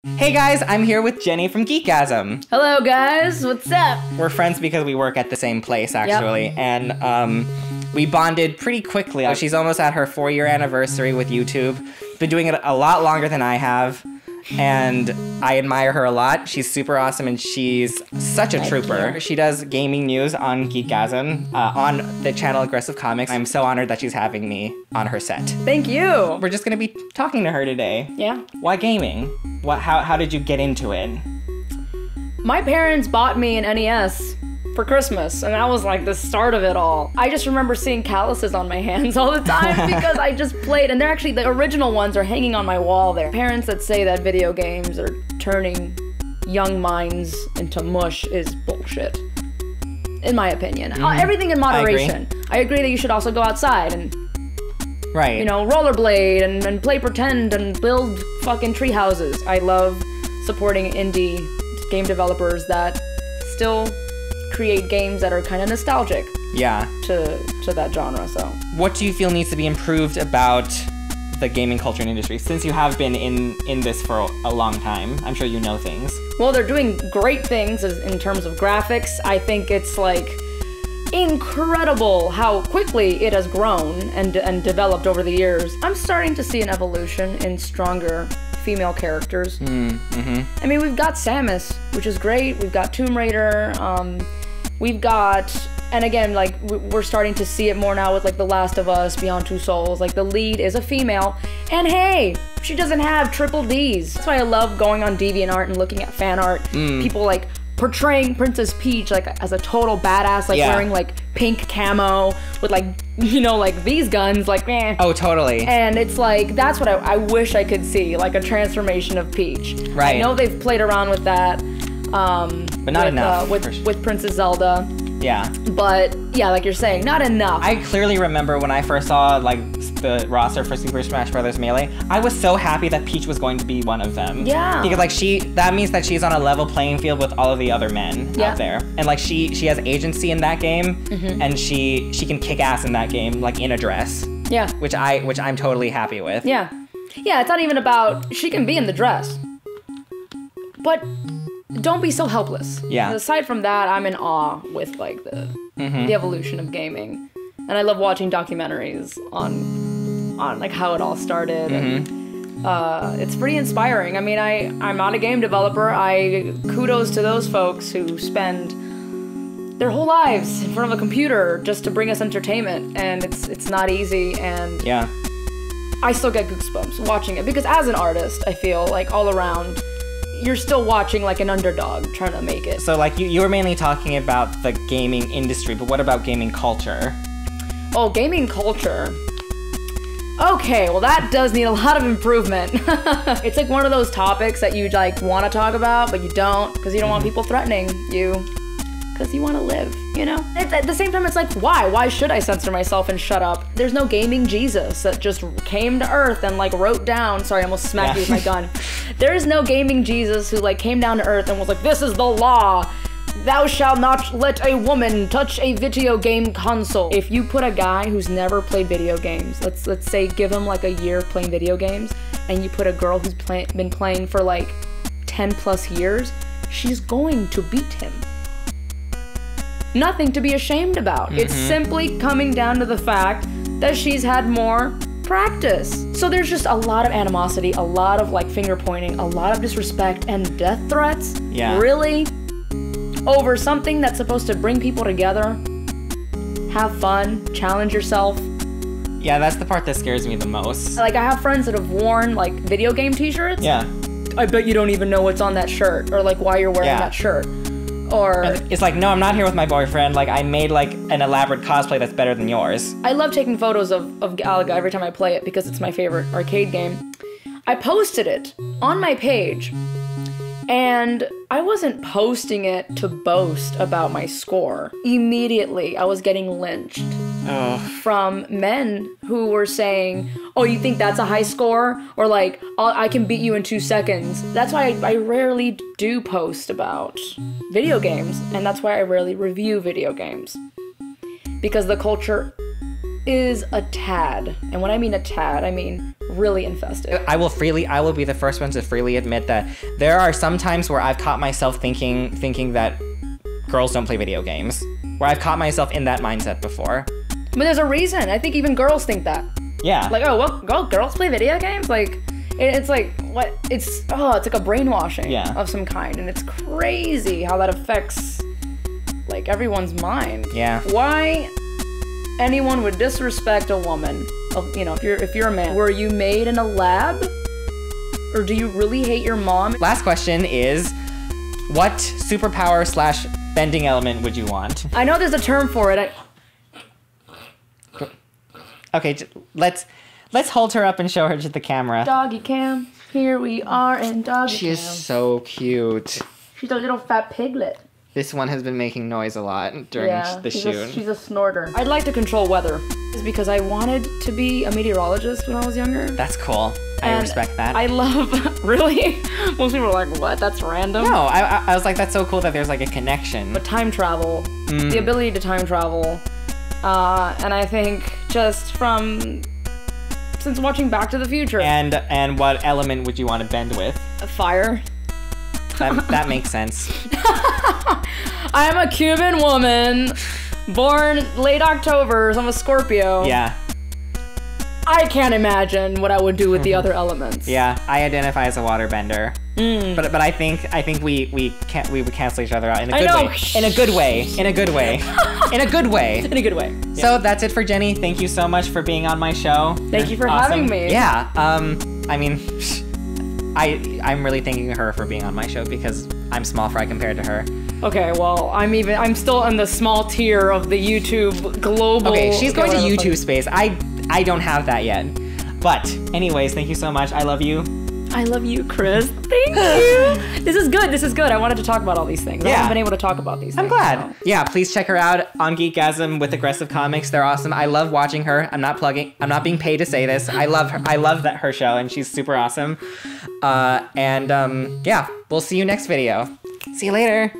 Hey guys, I'm here with Jenny from Geekgasm. Hello guys, what's up? We're friends because we work at the same place, actually, and we bonded pretty quickly. She's almost at her 4-year anniversary with YouTube. Been doing it a lot longer than I have, and I admire her a lot. She's super awesome, and she's such a trooper. She does gaming news on Geekgasm, on the channel Aggressive Comics. I'm so honored that she's having me on her set. Thank you. We're just gonna be talking to her today. Yeah. Why gaming? How did you get into it? My parents bought me an NES for Christmas, and that was like the start of it all. I just remember seeing calluses on my hands all the time because I just played, and they're actually, the original ones are hanging on my wall there. Parents that say that video games are turning young minds into mush is bullshit, in my opinion. Everything in moderation. I agree that you should also go outside and, you know, rollerblade and play pretend and build fucking tree houses. I love supporting indie game developers that still create games that are kind of nostalgic to that genre. So what do you feel needs to be improved about the gaming culture and industry, since you have been in this for a long time? I'm sure you know things. Well, they're doing great things in terms of graphics. I think it's like incredible how quickly it has grown and developed over the years. I'm starting to see an evolution in stronger female characters. I mean, we've got Samus, which is great. We've got Tomb Raider. We've got, and again, like, we're starting to see it more now with, like, The Last of Us, Beyond Two Souls. Like, the lead is a female, and hey, she doesn't have triple Ds. That's why I love going on DeviantArt and looking at fan art. People, like, portraying Princess Peach, like, as a total badass, like, wearing, like, pink camo with, like, you know, like, these guns, like, eh. Oh, totally. And it's like, that's what I wish I could see, like, a transformation of Peach. Right. I know they've played around with that. But not enough. With Princess Zelda. Yeah. But, yeah, like you're saying, not enough. I clearly remember when I first saw, like, the roster for Super Smash Bros. Melee, I was so happy that Peach was going to be one of them. Yeah. Because, like, that means that she's on a level playing field with all of the other men out there. And, like, she has agency in that game, and she can kick ass in that game, like, in a dress. Yeah. Which I'm totally happy with. Yeah. Yeah, it's not even about, she can be in the dress. But don't be so helpless. Yeah. Aside from that, I'm in awe with, like, the evolution of gaming. And I love watching documentaries on like, how it all started. And it's pretty inspiring. I mean, I'm not a game developer. Kudos to those folks who spend their whole lives in front of a computer just to bring us entertainment. And it's not easy. And I still get goosebumps watching it. Because as an artist, I feel like all around, you're still watching like an underdog trying to make it. So, like, you were mainly talking about the gaming industry, but what about gaming culture? Oh, gaming culture. Okay, well, that does need a lot of improvement. It's like one of those topics that you, like, want to talk about, but you don't, because you don't want people threatening you, because you want to live, you know? At the same time, it's like, why? Why should I censor myself and shut up? There's no gaming Jesus that just came to Earth and, like, wrote down, sorry, I almost smacked you with my gun. There is no gaming Jesus who, like, came down to Earth and was like, this is the law. Thou shalt not let a woman touch a video game console. If you put a guy who's never played video games, let's say give him like a year of playing video games, and you put a girl who's been playing for like 10+ years, she's going to beat him. Nothing to be ashamed about. It's simply coming down to the fact that she's had more practice. So there's just a lot of animosity, a lot of, like, finger pointing, a lot of disrespect, and death threats. Yeah. Really? Over something that's supposed to bring people together, have fun, challenge yourself. Yeah, that's the part that scares me the most. Like, I have friends that have worn, like, video game t-shirts. Yeah. I bet you don't even know what's on that shirt, or, like, why you're wearing that shirt. Or it's like, no, I'm not here with my boyfriend. Like, I made, like, an elaborate cosplay that's better than yours. I love taking photos of Galaga every time I play it because it's my favorite arcade game. I posted it on my page, and I wasn't posting it to boast about my score. Immediately, I was getting lynched from men who were saying, oh, you think that's a high score? Or like, I can beat you in 2 seconds. That's why I rarely do post about video games, and that's why I rarely review video games. Because the culture is a tad, and when I mean a tad, I mean really infested. I will be the first one to freely admit that there are some times where I've caught myself thinking that girls don't play video games. Where I've caught myself in that mindset before. But there's a reason. I think even girls think that. Yeah. Like, oh, well, girls play video games? Like, it's like, what? It's like a brainwashing of some kind. And it's crazy how that affects, like, everyone's mind. Yeah. Why anyone would disrespect a woman, you know, if you're a man. Were you made in a lab? Or do you really hate your mom? Last question is, what superpower / bending element would you want? I know there's a term for it. Okay, let's hold her up and show her to the camera. Doggy cam. Here we are in doggy cam. She is so cute. She's a little fat piglet. This one has been making noise a lot during the shoot. She's a snorter. I'd like to control weather. It's because I wanted to be a meteorologist when I was younger. That's cool. I respect that. I love, really? Most people are like, what? That's random? No, I was like, that's so cool that there's like a connection. But time travel, the ability to time travel, and I think just since watching Back to the Future. And what element would you want to bend with? Fire. That makes sense. I am a Cuban woman, born late October, so I'm a Scorpio. Yeah. I can't imagine what I would do with the other elements. Yeah, I identify as a waterbender. But I think we would cancel each other out in a good way. In a good way. In a good way. In a good way. In a good way. Yeah. So that's it for Jenny. Thank you so much for being on my show. Thank you for having me. Yeah. I mean, I'm really thanking her for being on my show because I'm small fry compared to her. Okay, well, I'm still in the small tier of the YouTube global. Okay, she's going to YouTube space. I don't have that yet. But anyways, thank you so much. I love you. I love you, Chris. Thank you. This is good. I wanted to talk about all these things. I haven't been able to talk about these things. I'm glad. So. Yeah, please check her out on Geekgasm with Aggressive Comics. They're awesome. I love watching her. I'm not being paid to say this. I love her. I love her show, and she's super awesome. Yeah, we'll see you next video. See you later.